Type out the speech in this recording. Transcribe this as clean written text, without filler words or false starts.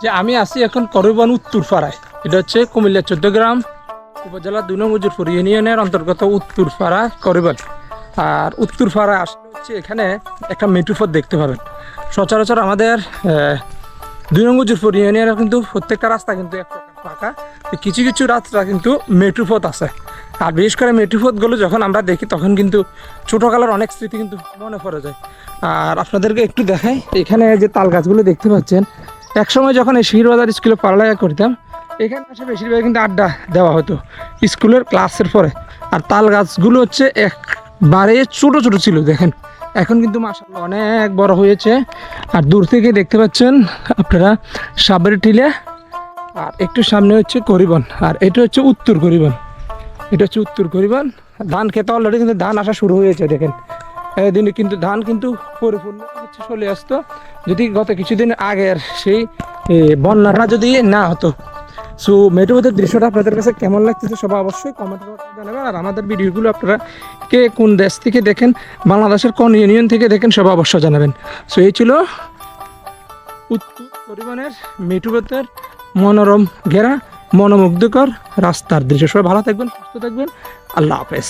যে আমি আছি এখন করিবন উত্তরপাড়ায়। এটা হচ্ছে কুমিল্লা 14 উপজেলা 2 নং উজিরপুর ইউনিয়নের অন্তর্গত উত্তরপাড়া করিবন। আর উত্তরপাড়া আসলে হচ্ছে এখানে একটা মেট্রোপথ দেখতে পাবেন। সচরাচর আমাদের 2 নং উজিরপুর ইউনিয়নের কিন্তু প্রত্যেকটা রাস্তা কিন্তু এক প্রকার ফাঁকা, তো কিছু কিছু রাস্তা কিন্তু মেট্রোপথ আছে। আর বিশেষ করে মেট্রোপথগুলো যখন আমরা দেখি তখন কিন্তু ছোটোকালের অনেক স্মৃতি কিন্তু মনে পড়ে যায়। আর আপনাদেরকে একটু দেখাই, এখানে যে তাল গাছগুলো দেখতে পাচ্ছেন, একসময় যখন এই শিরবাজার স্কুলে পড়ালেখা করতাম এখানে এসে বেশিরভাগ কিন্তু আড্ডা দেওয়া হতো স্কুলের ক্লাসের পরে। আর তাল গাছগুলো হচ্ছে একবারে ছোট ছোট ছিল, দেখেন এখন কিন্তু মাশাআল্লাহ অনেক বড় হয়েছে। আর দূর থেকে দেখতে পাচ্ছেন আপনারা সাবের টিলা, আর একটু সামনে হচ্ছে করিবন, আর এটা হচ্ছে উত্তর করিবন। এটা হচ্ছে উত্তর করিবন। ধান খেতে অলরেডি কিন্তু ধান আসা শুরু হয়েছে, দেখেন এদিনে কিন্তু ধান কিন্তু পরিপূর্ণ হচ্ছে চলে আসতো যদি গত কিছুদিন আগের সেই বন্যাটা যদি না হতো। সো মেট্রোপথের দৃশ্যটা আপনাদের কাছে কেমন লাগতেছে সবাই অবশ্যই কমেন্ট করে জানাবেন। আর আমাদের ভিডিওগুলো আপনারা কে কোন দেশ থেকে দেখেন, বাংলাদেশের কোন ইউনিয়ন থেকে দেখেন সবাই অবশ্যই জানাবেন। সো এই ছিল উত্তর পরিবহনের মেট্রোপথের মনোরম ঘেরা মনোমুগ্ধকর রাস্তার দৃশ্য। সবাই ভালো থাকবেন, সুস্থ থাকবেন, আল্লাহ হাফেজ।